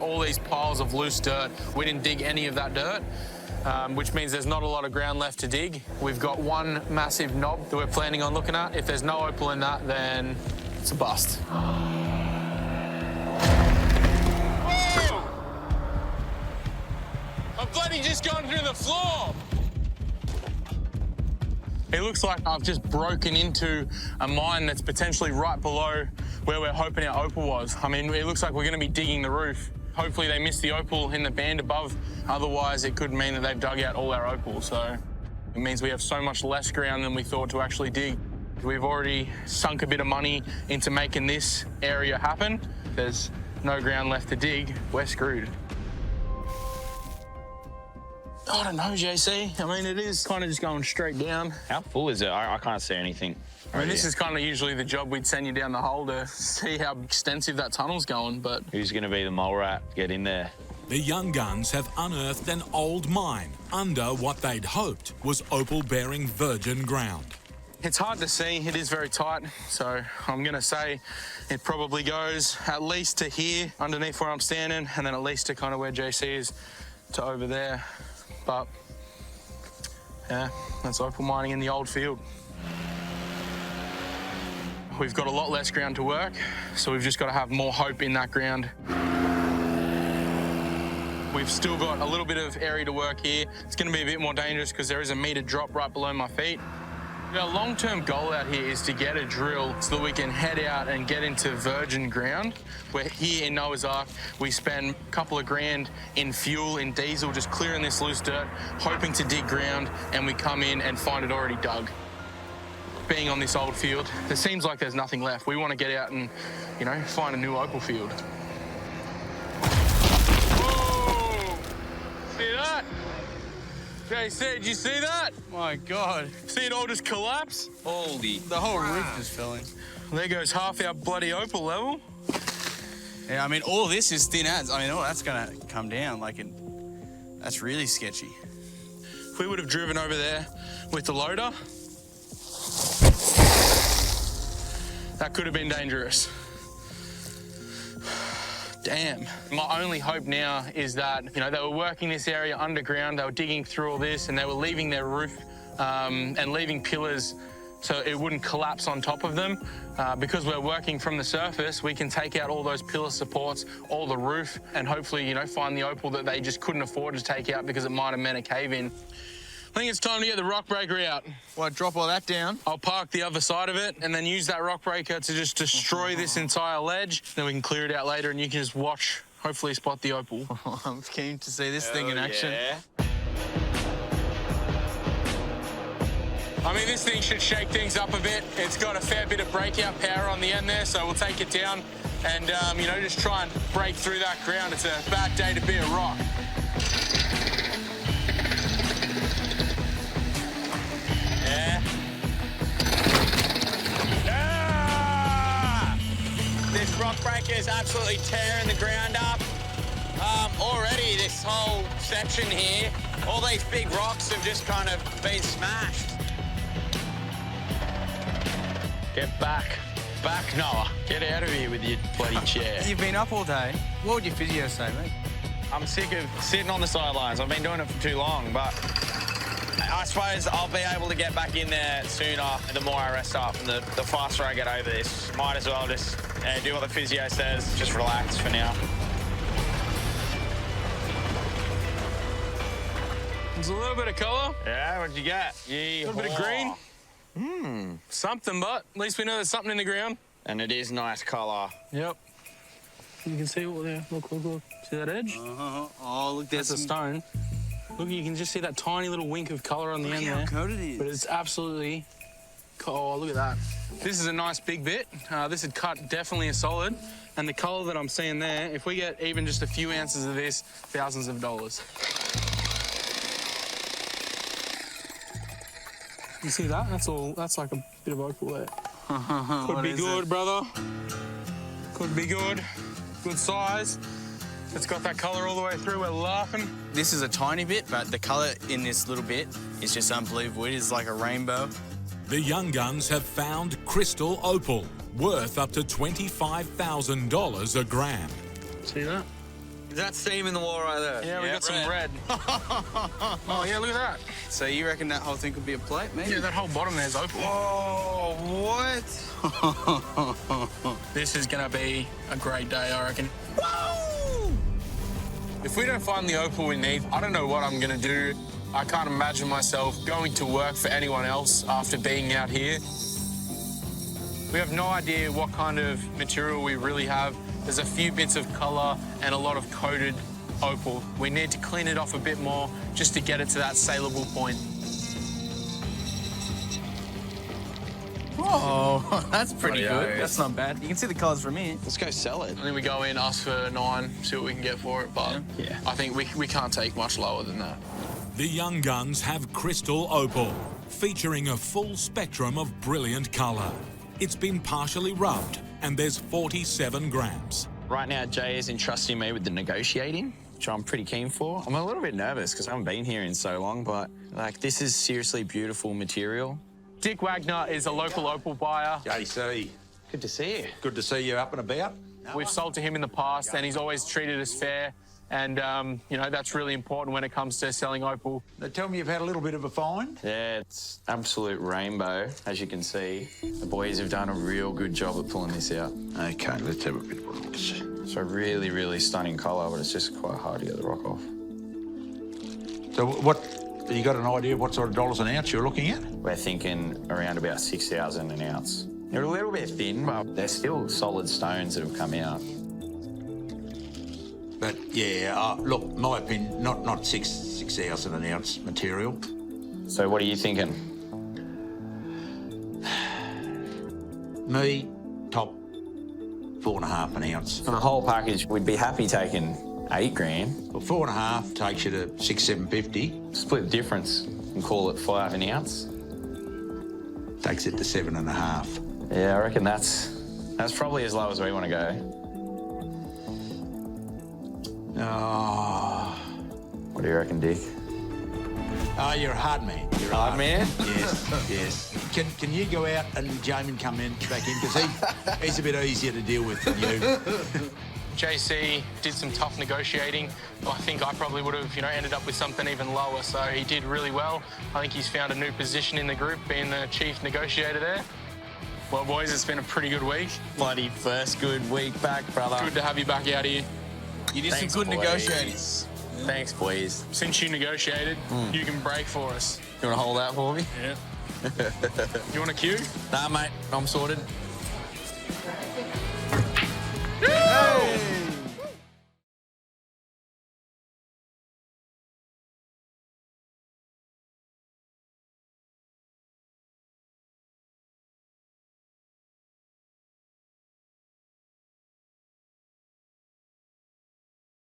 All these piles of loose dirt, we didn't dig any of that dirt, which means there's not a lot of ground left to dig. We've got one massive knob that we're planning on looking at. If there's no opal in that, then it's a bust. Whoa! I've bloody just gone through the floor. It looks like I've just broken into a mine that's potentially right below where we're hoping our opal was. I mean, it looks like we're going to be digging the roof. Hopefully they missed the opal in the band above. Otherwise, it could mean that they've dug out all our opal. So it means we have so much less ground than we thought to actually dig. We've already sunk a bit of money into making this area happen. There's no ground left to dig. We're screwed. I don't know, JC. I mean, it is kind of just going straight down. How full is it? I can't see anything. I mean, this is kind of usually the job we'd send you down the hole to see how extensive that tunnel's going, but... Who's going to be the mole rat? Get in there. The young guns have unearthed an old mine under what they'd hoped was opal-bearing virgin ground. It's hard to see. It is very tight, so I'm going to say it probably goes at least to here, underneath where I'm standing, and then at least to kind of where JC is, to over there. But, yeah, that's opal mining in the old field. We've got a lot less ground to work, so we've just got to have more hope in that ground. We've still got a little bit of area to work here. It's going to be a bit more dangerous because there is a metre drop right below my feet. Our long-term goal out here is to get a drill so that we can head out and get into virgin ground. We're here in Noah's Ark. We spend a couple of grand in fuel, in diesel, just clearing this loose dirt, hoping to dig ground, and we come in and find it already dug. Being on this old field, it seems like there's nothing left. We want to get out and, you know, find a new opal field. Whoa! See that? JC, did you see that? My God. See it all just collapse? Holy. The whole roof just fell in. There goes half our bloody opal level. Yeah, I mean, all this is thin ads. I mean, all that's going to come down. That's really sketchy. If we would have driven over there with the loader, that could have been dangerous. Damn. My only hope now is that, you know, they were working this area underground, they were digging through all this, and they were leaving their roof and leaving pillars so it wouldn't collapse on top of them. Because we're working from the surface, we can take out all those pillar supports, all the roof, and hopefully, you know, find the opal that they just couldn't afford to take out because it might have meant a cave-in. I think it's time to get the rock breaker out. What, drop all that down? I'll park the other side of it and then use that rock breaker to just destroy this entire ledge. Then we can clear it out later and you can just watch, hopefully spot the opal. I'm keen to see this thing in action. Yeah. I mean, this thing should shake things up a bit. It's got a fair bit of breakout power on the end there, so we'll take it down and, you know, just try and break through that ground. It's a bad day to be a rock. Yeah. Ah! This rock breaker is absolutely tearing the ground up. Already this whole section here, all these big rocks have just kind of been smashed. Get back. Back, Noah. Get out of here with your bloody chair. You've been up all day. What would your physio say, mate? I'm sick of sitting on the sidelines. I've been doing it for too long, but I suppose I'll be able to get back in there sooner the more I rest up and the faster I get over this. Might as well just do what the physio says, just relax for now. There's a little bit of colour. Yeah, what'd you get? A little bit of green. Something, but at least we know there's something in the ground. And it is nice colour. Yep. You can see what there. Look. See that edge? Oh, look, That's a stone. Look, you can just see that tiny little wink of colour on the end there. Look how coated it is. But it's absolutely... Oh, look at that. This is a nice big bit. This had cut definitely a solid. And the colour that I'm seeing there, if we get even just a few ounces of this, thousands of dollars. You see that? That's like a bit of opal there. Could be good, brother. Could be good. Good size. It's got that colour all the way through. We're laughing. This is a tiny bit, but the colour in this little bit is just unbelievable. It is like a rainbow. The young guns have found crystal opal, worth up to $25,000 a gram. See that? Is that steam in the wall right there? Yeah, we got some red. Oh, yeah, look at that. So you reckon that whole thing could be a plate, maybe? Yeah, that whole bottom there's opal. Oh, what? This is going to be a great day, I reckon. If we don't find the opal we need, I don't know what I'm going to do. I can't imagine myself going to work for anyone else after being out here. We have no idea what kind of material we really have. There's a few bits of colour and a lot of coated opal. We need to clean it off a bit more just to get it to that saleable point. Oh, that's pretty Bloody good. hell. That's not bad. You can see the colours from here. Let's go sell it. And then we go in, ask for 9, see what we can get for it, but Yeah. I think we can't take much lower than that. The young guns have crystal opal, featuring a full spectrum of brilliant colour. It's been partially rubbed, and there's 47 grams. Right now, Jay is entrusting me with the negotiating, which I'm pretty keen for. I'm a little bit nervous because I haven't been here in so long, but like this is seriously beautiful material. Dick Wagner is a local opal buyer. JC, Good to see you. good to see you up and about. We've sold to him in the past, and he's always treated us fair. And, you know, that's really important when it comes to selling opal. They tell me you've had a little bit of a find. Yeah, it's absolute rainbow, as you can see. The boys have done a real good job of pulling this out. Okay, let's have a bit of a look. So really, really stunning colour, but it's just quite hard to get the rock off. So what, you got an idea of what sort of dollars an ounce you're looking at? We're thinking around about 6,000 an ounce. They're a little bit thin, but they're still solid stones that have come out. But yeah, look, my opinion, not 6,000 an ounce material. So what are you thinking? Me, top 4.5 an ounce. For the whole package, we'd be happy taking 8 grand. Well, 4.5 takes you to 750. Split the difference and call it 5 an ounce. Takes it to 7.5. Yeah, I reckon that's probably as low as we want to go. Oh, What do you reckon, Dick? oh, you're a hard man. You're a Hard man? Yes, yes. Can you go out and Jamin come back in? Because he's a bit easier to deal with than you. JC did some tough negotiating. I think I probably would have, you know, ended up with something even lower. So he did really well. I think he's found a new position in the group, being the chief negotiator there. Well, boys, it's been a pretty good week. Bloody first good week back, brother. Good to have you back out here. You did Thanks, some good boys. negotiating. Thanks, boys. Since you negotiated, you can break for us. You want to hold that for me? Yeah. You want a cue? Nah, mate, I'm sorted. Hey!